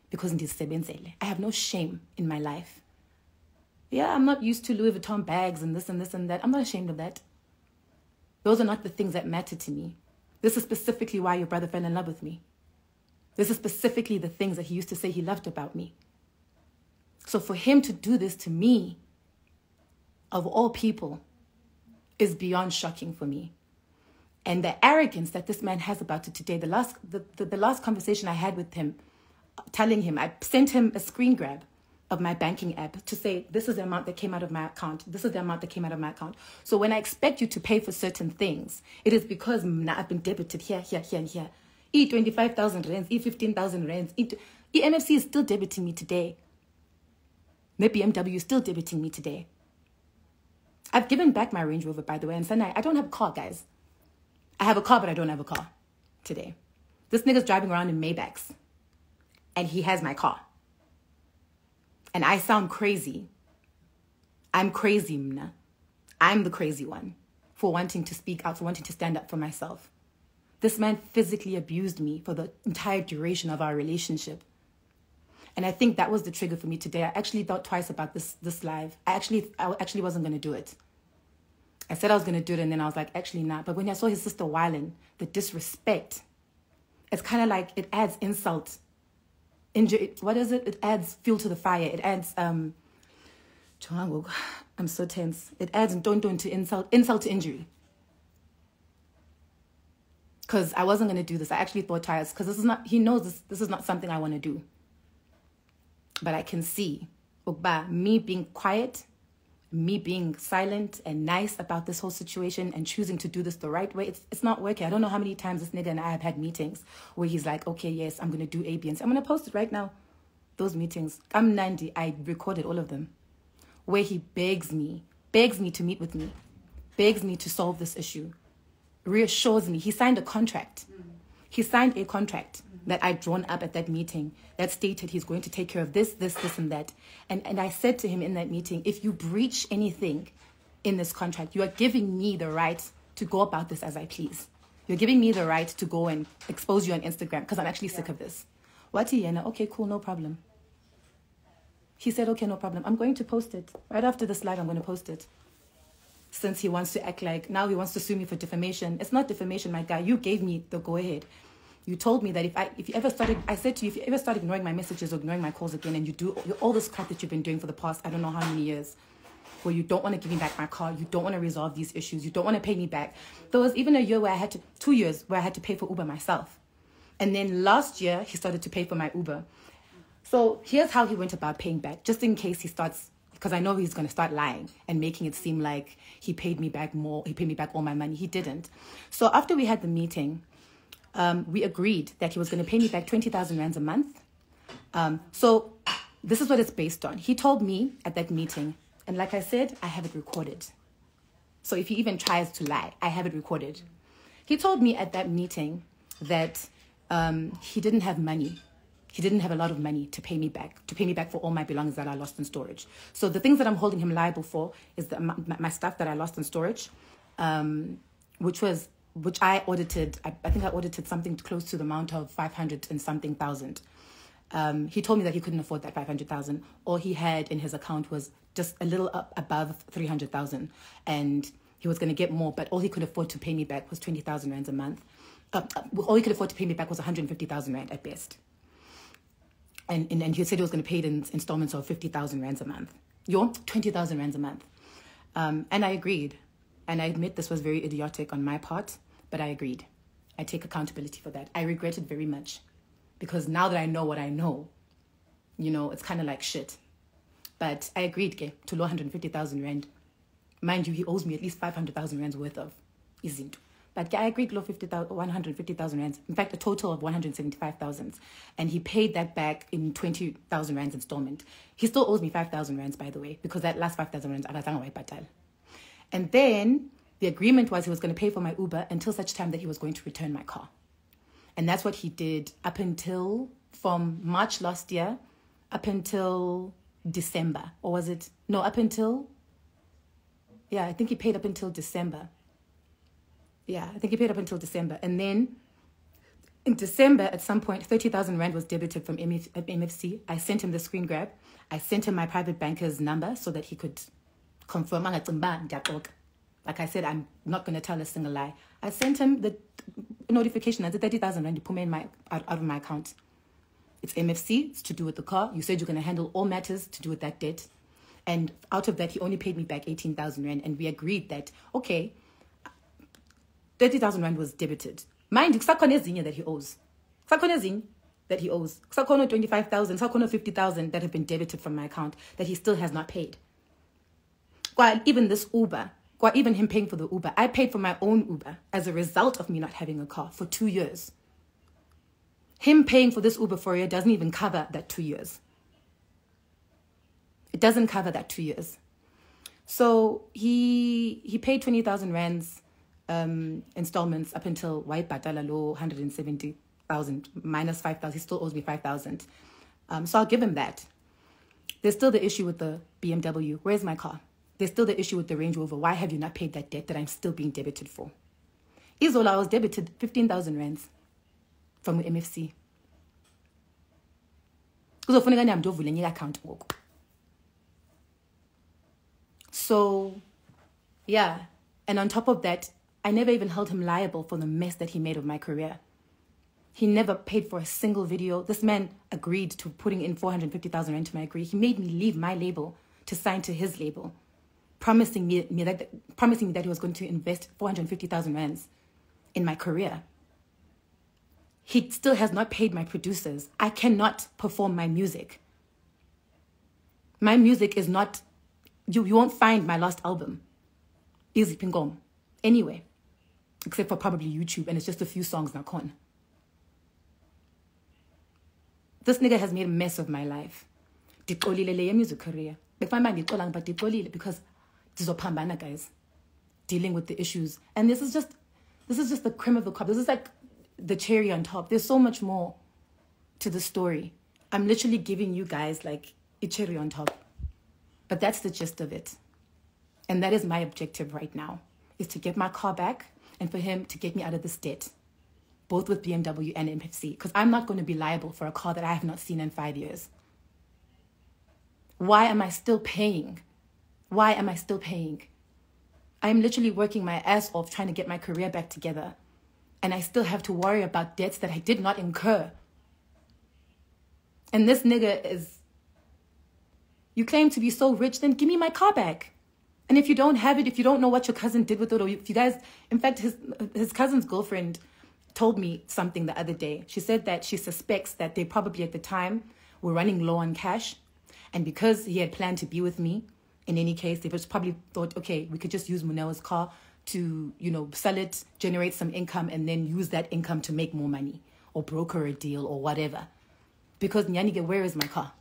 Speaker 2: Because I have no shame in my life. Yeah, I'm not used to Louis Vuitton bags and this and this and that. I'm not ashamed of that. Those are not the things that matter to me. This is specifically why your brother fell in love with me. This is specifically the things that he used to say he loved about me. So for him to do this to me, of all people, is beyond shocking for me. And the arrogance that this man has about it today, the last conversation I had with him, telling him, I sent him a screen grab of my banking app to say, this is the amount that came out of my account. This is the amount that came out of my account. So when I expect you to pay for certain things, it is because I've been debited here, here, here, and here. 25,000 rands, 15,000 rands. NFC is still debiting me today. The BMW is still debiting me today. I've given back my Range Rover, by the way, and Sunday, I don't have a car, guys. I have a car, but I don't have a car today. This nigga's driving around in Maybachs. And he has my car. And I sound crazy. I'm crazy, Mna. I'm the crazy one for wanting to speak out, for wanting to stand up for myself. This man physically abused me for the entire duration of our relationship. And I think that was the trigger for me today. I actually thought twice about this live. I actually wasn't going to do it. I said I was going to do it, and then I was like, actually not. But when I saw his sister whiling, the disrespect, it's kind of like it adds insult. What is it? It adds fuel to the fire. It adds I'm so tense. It adds don't to insult to injury. Because I wasn't going to do this. I actually thought twice, because he knows this is not something I want to do. But I can see me being quiet me being silent and nice about this whole situation and choosing to do this the right way, it's not working. I don't know how many times this nigga and I have had meetings where he's like, okay, yes, I'm going to do A, B, and C. I'm going to post it right now. Those meetings. I'm 90. I recorded all of them. Where he begs me to meet with me, begs me to solve this issue, reassures me. He signed a contract. He signed a contract that I'd drawn up at that meeting that stated he's going to take care of this, and that. And I said to him in that meeting, if you breach anything in this contract, you are giving me the right to go about this as I please. You're giving me the right to go and expose you on Instagram because I'm actually sick of this. Wati Yena, okay, cool, no problem. He said, okay, no problem. I'm going to post it. Right after this live, I'm going to post it. Since he wants to act like, now he wants to sue me for defamation. It's not defamation, my guy. You gave me the go-ahead. You told me that if you ever started, I said to you, if you ever start ignoring my messages or ignoring my calls again and you do all this crap that you've been doing for the past, I don't know how many years, where you don't want to give me back my car, you don't want to resolve these issues, you don't want to pay me back. There was even a year where 2 years where I had to pay for Uber myself. And then last year, he started to pay for my Uber. So here's how he went about paying back, just in case he starts, because I know he's going to start lying and making it seem like he paid me back more, he paid me back all my money. He didn't. So after we had the meeting, we agreed that he was going to pay me back 20,000 rands a month. So this is what it's based on. He told me at that meeting, and like I said, I have it recorded. So if he even tries to lie, I have it recorded. He told me at that meeting that he didn't have money. He didn't have a lot of money to pay me back for all my belongings that I lost in storage. So the things that I'm holding him liable for is my stuff that I lost in storage, which I audited. I think I audited something close to the amount of 500 and something thousand. He told me that he couldn't afford that 500,000. All he had in his account was just a little up above 300,000, and he was going to get more, but all he could afford to pay me back was 20,000 rands a month. All he could afford to pay me back was 150,000 rand at best. And he said he was going to pay it in installments of 50,000 rands a month. 20,000 rands a month. And I agreed. And I admit this was very idiotic on my part, but I agreed. I take accountability for that. I regret it very much. Because now that I know what I know, it's kind of like shit. But I agreed to 150,000 rand. Mind you, he owes me at least 500,000 rands worth of izinto. But I agreed to 150,000 rands. In fact, a total of 175,000. And he paid that back in 20,000 rands installment. He still owes me 5,000 rands, by the way, because that last 5,000 rands, I. And then the agreement was he was going to pay for my Uber until such time that he was going to return my car. And that's what he did up until, from March last year, up until December. Or was it? No, up until, I think he paid up until December. Yeah, I think he paid up until December. And then in December, at some point, 30,000 rand was debited from MFC. I sent him the screen grab. I sent him my private banker's number so that he could confirm. Like I said, I'm not going to tell a single lie. I sent him the notification that the 30,000 rand out of my account. It's MFC. It's to do with the car. You said you're going to handle all matters to do with that debt. And out of that, he only paid me back 18,000 rand. And we agreed that, okay, 30,000 rand was debited. Mind you, kusakhona ezinye that he owes. Kusakhona ezinye that he owes. Kusakhona 25,000, kusakhona 50,000 that have been debited from my account that he still has not paid. Even this Uber, even him paying for the Uber, I paid for my own Uber as a result of me not having a car for 2 years. Him paying for this Uber for a year doesn't even cover that 2 years. It doesn't cover that 2 years. So he paid 20,000 rands installments up until White Batalalo 170,000 minus 5,000. He still owes me 5,000. So I'll give him that. There's still the issue with the BMW. Where's my car? There's still the issue with the Range Rover. Why have you not paid that debt that I'm still being debited for? Izola, I was debited 15,000 rands from the MFC. So, yeah. And on top of that, I never even held him liable for the mess that he made of my career. He never paid for a single video. This man agreed to putting in 450,000 rand to my agree. He made me leave my label to sign to his label, promising me that he was going to invest 450,000 rands in my career. He still has not paid my producers. I cannot perform my music. My music is not You won't find my last album. Easy Pingom. Anyway. Except for probably YouTube, and it's just a few songs now. Con. This nigga has made a mess of my life. Dikolile music career. Because dizopambana, guys. Dealing with the issues. And this is just the cream of the crop. This is like the cherry on top. There's so much more to the story. I'm literally giving you guys like a cherry on top. But that's the gist of it. And that is my objective right now, is to get my car back and for him to get me out of this debt, both with BMW and MFC, because I'm not going to be liable for a car that I have not seen in 5 years. Why am I still paying? Why am I still paying? I'm literally working my ass off trying to get my career back together. And I still have to worry about debts that I did not incur. And this nigga is... You claim to be so rich, then give me my car back. And if you don't have it, if you don't know what your cousin did with it, or if you guys... In fact, his cousin's girlfriend told me something the other day. She said that she suspects that they probably at the time were running low on cash. And because he had planned to be with me, in any case, they just probably thought, okay, we could just use Moneoa's car to, you know, sell it, generate some income, and then use that income to make more money or broker a deal or whatever. Because Nyanige, where is my car?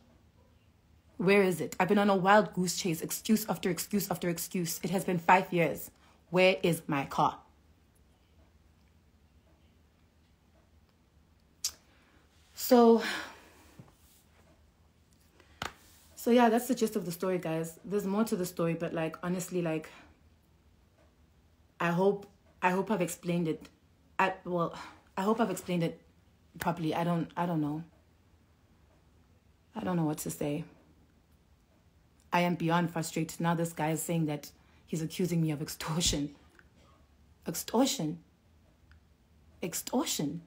Speaker 2: Where is it? I've been on a wild goose chase, excuse after excuse after excuse. It has been 5 years. Where is my car? So yeah, that's the gist of the story, guys. There's more to the story, but like, honestly, like, I hope I've explained it. I hope I've explained it properly. I don't know. I don't know what to say. I am beyond frustrated. Now this guy is saying that he's accusing me of extortion. Extortion? Extortion?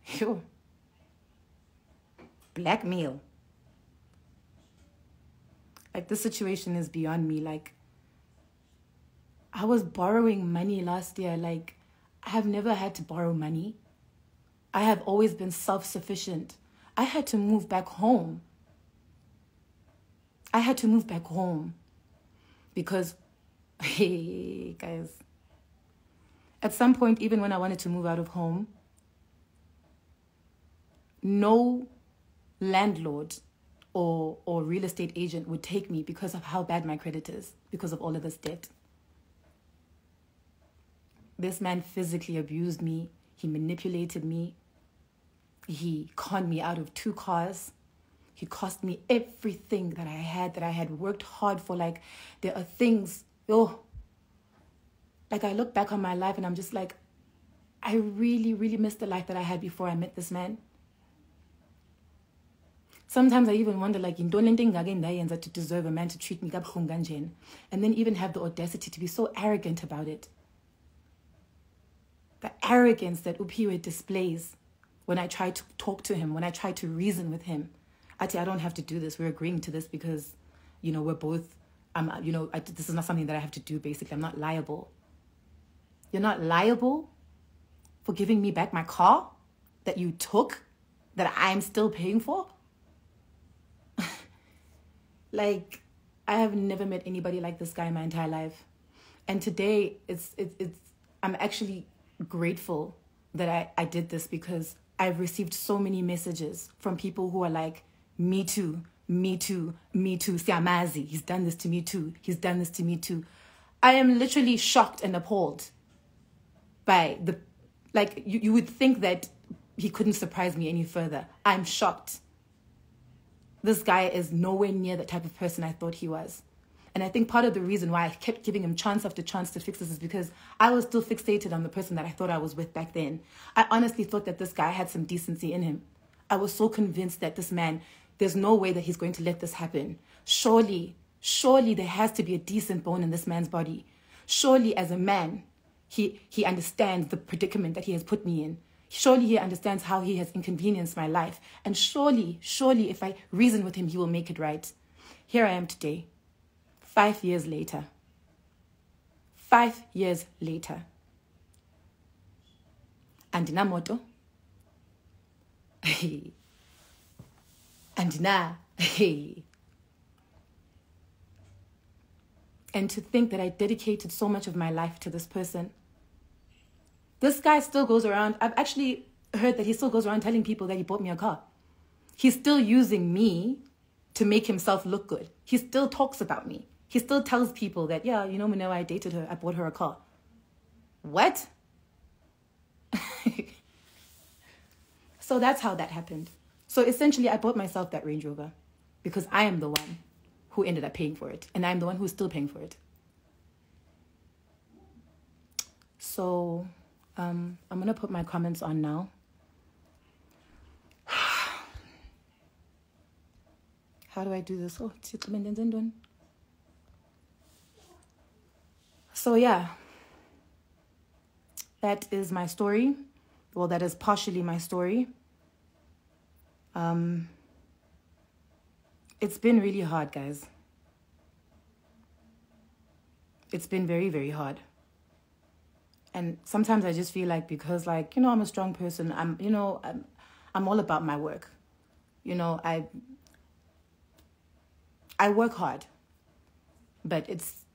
Speaker 2: Yo. Blackmail. Like, this situation is beyond me. Like, I was borrowing money last year. Like, I have never had to borrow money. I have always been self-sufficient. I had to move back home. I had to move back home because, hey, guys, at some point, even when I wanted to move out of home, no landlord or real estate agent would take me because of how bad my credit is, because of all of this debt. This man physically abused me. He manipulated me. He conned me out of 2 cars. He cost me everything that I had worked hard for. Like, there are things, like, I look back on my life and I'm just like, I really, really miss the life that I had before I met this man. Sometimes I even wonder, like, to deserve a man to treat me kabuhlungu, and then even have the audacity to be so arrogant about it. The arrogance that Upiwe displays when I try to talk to him, when I try to reason with him. I don't have to do this. We're agreeing to this because, you know, we're both, this is not something that I have to do, basically. I'm not liable. You're not liable for giving me back my car that you took, that I'm still paying for? Like, I have never met anybody like this guy in my entire life. And today, I'm actually grateful that I did this, because I've received so many messages from people who are like, me too, me too, me too. Siamazi, he's done this to me too. He's done this to me too. I am literally shocked and appalled by the, like, you would think that he couldn't surprise me any further. I'm shocked. This guy is nowhere near the type of person I thought he was. And I think part of the reason why I kept giving him chance after chance to fix this is because I was still fixated on the person that I thought I was with back then. I honestly thought that this guy had some decency in him. I was so convinced that this man, there's no way that he's going to let this happen. Surely there has to be a decent bone in this man's body. Surely as a man, he understands the predicament that he has put me in. Surely he understands how he has inconvenienced my life. And surely if I reason with him, he will make it right. Here I am today. 5 years later. 5 years later. Andina moto. Andina. And to think that I dedicated so much of my life to this person. This guy still goes around. I've actually heard that he still goes around telling people that he bought me a car. He's still using me to make himself look good. He still talks about me. He still tells people that, yeah, you know, Moneoa, I dated her. I bought her a car. What? So that's how that happened. So essentially, I bought myself that Range Rover because I am the one who ended up paying for it. And I'm the one who's still paying for it. So I'm going to put my comments on now. How do I do this? Oh, so yeah, that is my story. Well, that is partially my story. It's been really hard, guys. It's been very, very hard. And sometimes I just feel like because, like, you know, I'm a strong person. I'm all about my work. You know, I work hard, but it's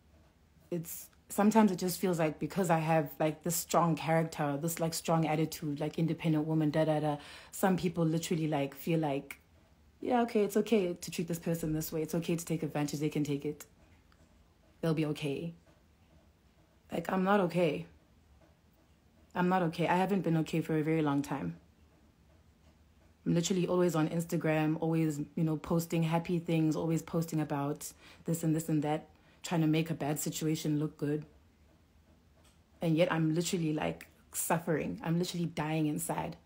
Speaker 2: sometimes it just feels like because I have like this strong character, this like strong attitude, like independent woman, some people literally like feel like, yeah, okay, it's okay to treat this person this way. It's okay to take advantage. They can take it. They'll be okay. Like, I'm not okay. I'm not okay. I haven't been okay for a very long time. I'm literally always on Instagram, always, you know, posting happy things, always posting about this and this and that, trying to make a bad situation look good. And yet I'm literally like suffering. I'm literally dying inside.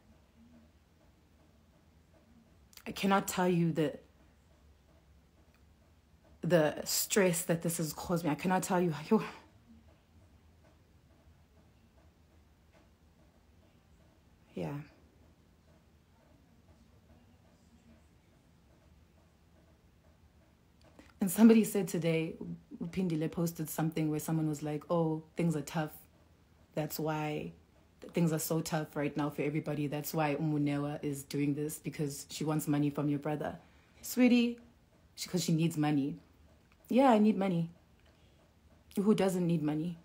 Speaker 2: I cannot tell you the stress that this has caused me. I cannot tell you how. Yeah. And somebody said today, Pindile posted something where someone was like, oh, things are tough. That's why things are so tough right now for everybody. That's why Moneoa is doing this, because she wants money from your brother. Sweetie, because she needs money. Yeah, I need money. Who doesn't need money?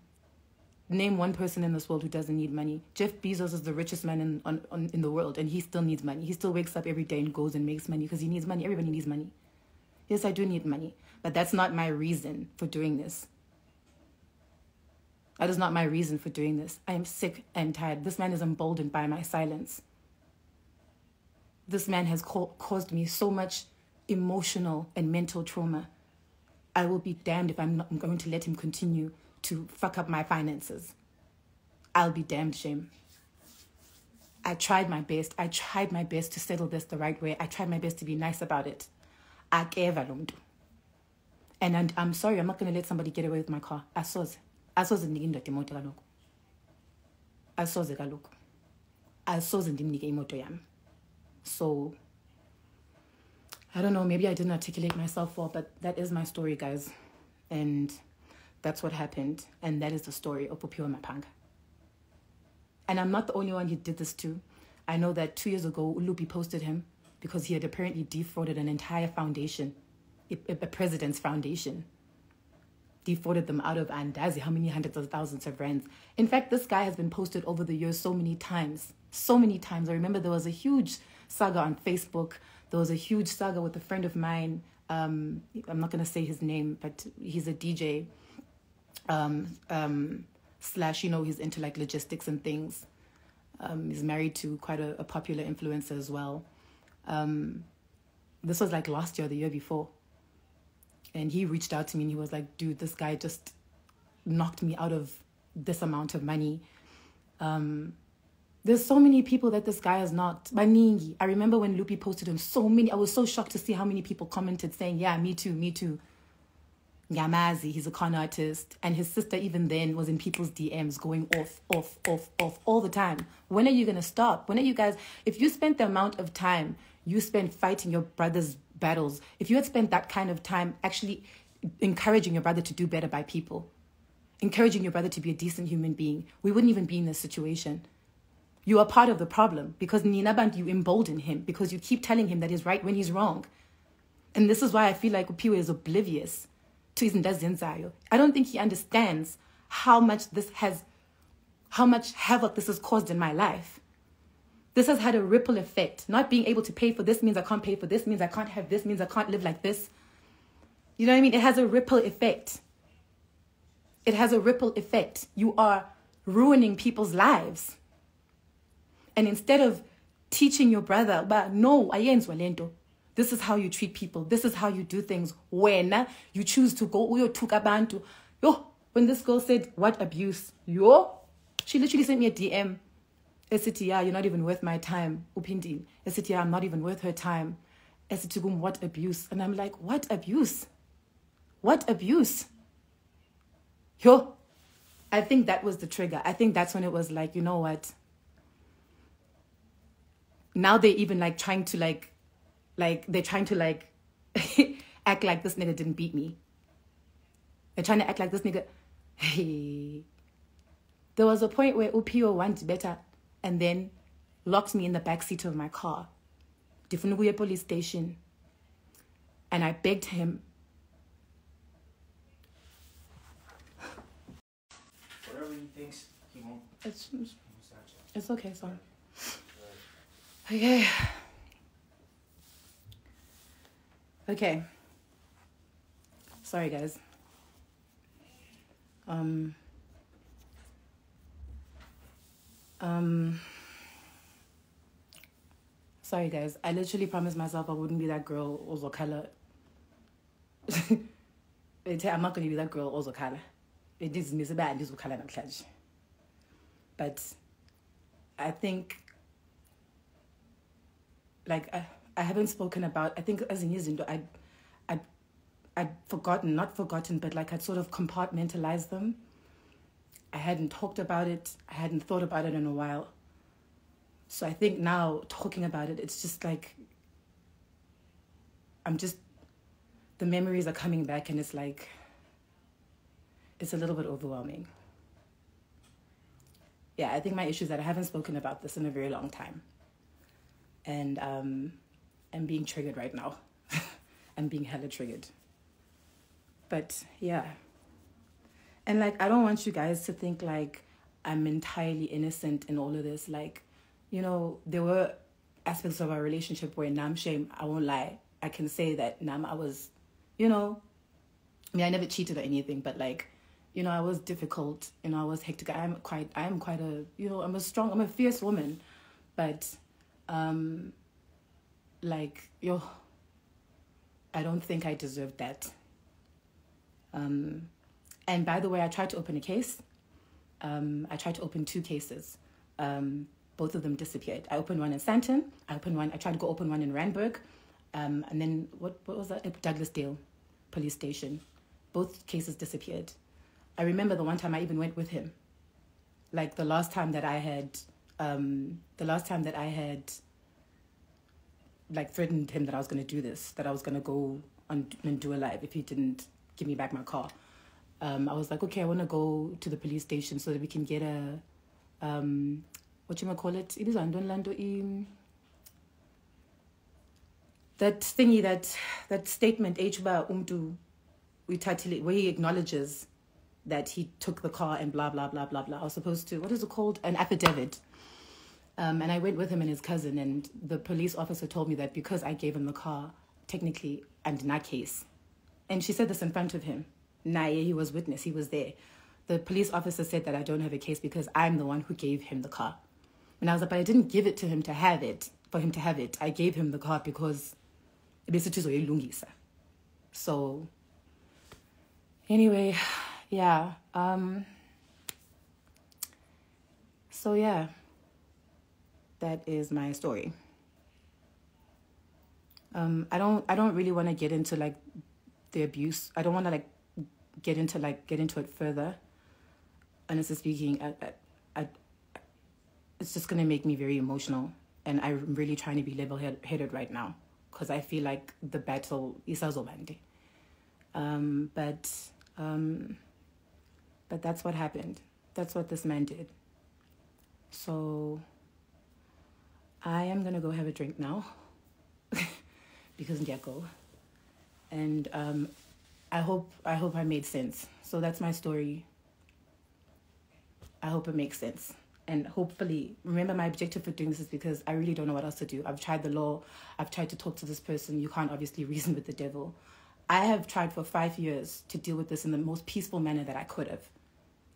Speaker 2: Name one person in this world who doesn't need money. Jeff Bezos is the richest man in the world, and he still needs money. He still wakes up every day and goes and makes money because he needs money. Everybody needs money. Yes, I do need money, but that's not my reason for doing this. That is not my reason for doing this. I am sick and tired. This man is emboldened by my silence. This man has caused me so much emotional and mental trauma. I will be damned if I'm going to let him continue to fuck up my finances. I'll be damned shame. I tried my best. I tried my best to settle this the right way. I tried my best to be nice about it. And I'm sorry, I'm not going to let somebody get away with my car. Asoze ndingindoda imoto kaloku. Asoze kaloku. Asoze ndimnike imoto yami. So, I don't know, maybe I didn't articulate myself well, but that is my story, guys. And that's what happened. And that is the story of Popio Mapanga. And I'm not the only one he did this to. I know that 2 years ago, Ulupi posted him because he had apparently defrauded an entire foundation, a president's foundation. Defrauded them out of Andazi, how many hundreds of thousands of rands. In fact, this guy has been posted over the years so many times. So many times. I remember there was a huge saga on Facebook. There was a huge saga with a friend of mine. I'm not going to say his name, but he's a DJ. Slash, you know, he's into like logistics and things. He's married to quite a popular influencer as well. This was like last year, the year before. And he reached out to me and he was like, dude, this guy just knocked me out of this amount of money. There's so many people that this guy has knocked. I remember when Lupi posted him, I was so shocked to see how many people commented saying, yeah, me too, me too. Yamazi, he's a con artist. And his sister even then was in people's DMs going off all the time. When are you going to stop? When are you guys, if you spent the amount of time you spent fighting your brother's battles, if you had spent that kind of time actually encouraging your brother to do better by people, encouraging your brother to be a decent human being, we wouldn't even be in this situation. You are part of the problem because Ninaband, you embolden him because you keep telling him that he's right when he's wrong. And this is why I feel like Upiwe is oblivious. to izinto azenzayo. I don't think he understands how much havoc this has caused in my life. This has had a ripple effect. Not being able to pay for this means I can't pay for this, means I can't have this, means I can't live like this. You know what I mean? It has a ripple effect. It has a ripple effect. You are ruining people's lives. And instead of teaching your brother, but no, ayenzwa lento. This is how you treat people. This is how you do things. When you choose to go, abantu. Yo, when this girl said, what abuse? Yo, she literally sent me a DM. Esitia, you're not even worth my time. Upindi. Esitia, I'm not even worth her time. Esitigum, what abuse? And I'm like, what abuse? What abuse? Yo, I think that was the trigger. I think that's when it was like, you know what? Now they're even like trying to they're trying to act like this nigga didn't beat me. They're trying to act like this nigga. Hey. There was a point where Upio wanted better and then locked me in the back seat of my car. Difunuguye police station. And I begged him.
Speaker 4: Whatever he thinks he won't.
Speaker 2: It's okay, son. Okay. Okay. Sorry, guys. Sorry, guys. I literally promised myself I wouldn't be that girl, Ozokala. I'm not going to be that girl, Ozokala. It is bad, this Okala Naklaj. But I think, I haven't spoken about, I think as in years into, I'd forgotten, not forgotten, but I'd sort of compartmentalized them. I hadn't talked about it. I hadn't thought about it in a while. So I think now talking about it, it's just the memories are coming back and it's a little bit overwhelming. Yeah, I think my issue is that I haven't spoken about this in a very long time. And I'm being triggered right now. I'm being hella triggered. But yeah. And I don't want you guys to think I'm entirely innocent in all of this. There were aspects of our relationship where Nam shame, I won't lie. I can say that Nam, I was, I never cheated or anything, but I was difficult, I was hectic. I'm quite a, I'm a fierce woman, but I don't think I deserved that. And by the way, I tried to open a case. I tried to open 2 cases. Both of them disappeared. I opened one in Sandton. I tried to go open one in Randburg. And then what was that? Douglasdale police station. Both cases disappeared. I remember the one time I even went with him. The last time that I had threatened him that I was going to do this, that I was going to go on and do a live if he didn't give me back my car. I was like, okay, I want to go to the police station so that we can get a, what you might call it? It is that thingy, that statement, where he acknowledges that he took the car and blah, blah, blah, blah, blah. I was supposed to, what is it called? An affidavit. And I went with him and his cousin, and the police officer told me that because I gave him the car, technically, I'm in that case. And she said this in front of him. Nah, yeah, he was witness. He was there. The police officer said that I don't have a case because I'm the one who gave him the car. And I was like, but I didn't give it to him to have it, for him to have it. I gave him the car because so anyway, yeah. So yeah, that is my story. I don't really want to get into the abuse. I don't want to get into it further. Honestly speaking, it's just gonna make me very emotional, and I'm really trying to be level-headed right now because I feel like the battle is azobande. But that's what happened. That's what this man did. So I am gonna go have a drink now because Ndiako. And I hope I made sense. So that's my story. I hope it makes sense. And hopefully, remember, my objective for doing this is because I really don't know what else to do. I've tried the law. I've tried to talk to this person. You can't obviously reason with the devil. I have tried for 5 years to deal with this in the most peaceful manner that I could have.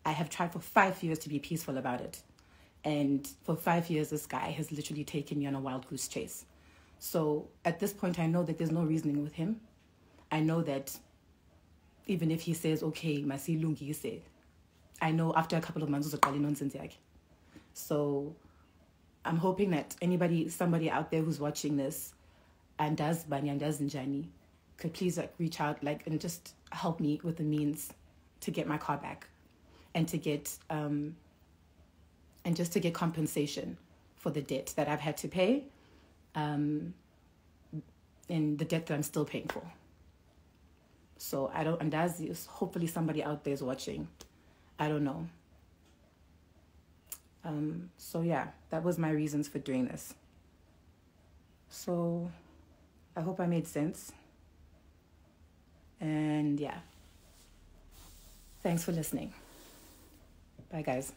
Speaker 2: I have tried for 5 years to be peaceful about it. And for 5 years, this guy has literally taken me on a wild goose chase. So at this point, I know that there's no reasoning with him. I know that even if he says, okay, masilungise, I know after a couple of months, so I'm hoping that somebody out there who's watching this and does Bani and does Njani could please reach out and just help me with the means to get my car back and to get compensation for the debt that I've had to pay and the debt that I'm still paying for. So hopefully somebody out there is watching. I don't know. So yeah, that was my reasons for doing this. So I hope I made sense. And yeah, thanks for listening. Bye, guys.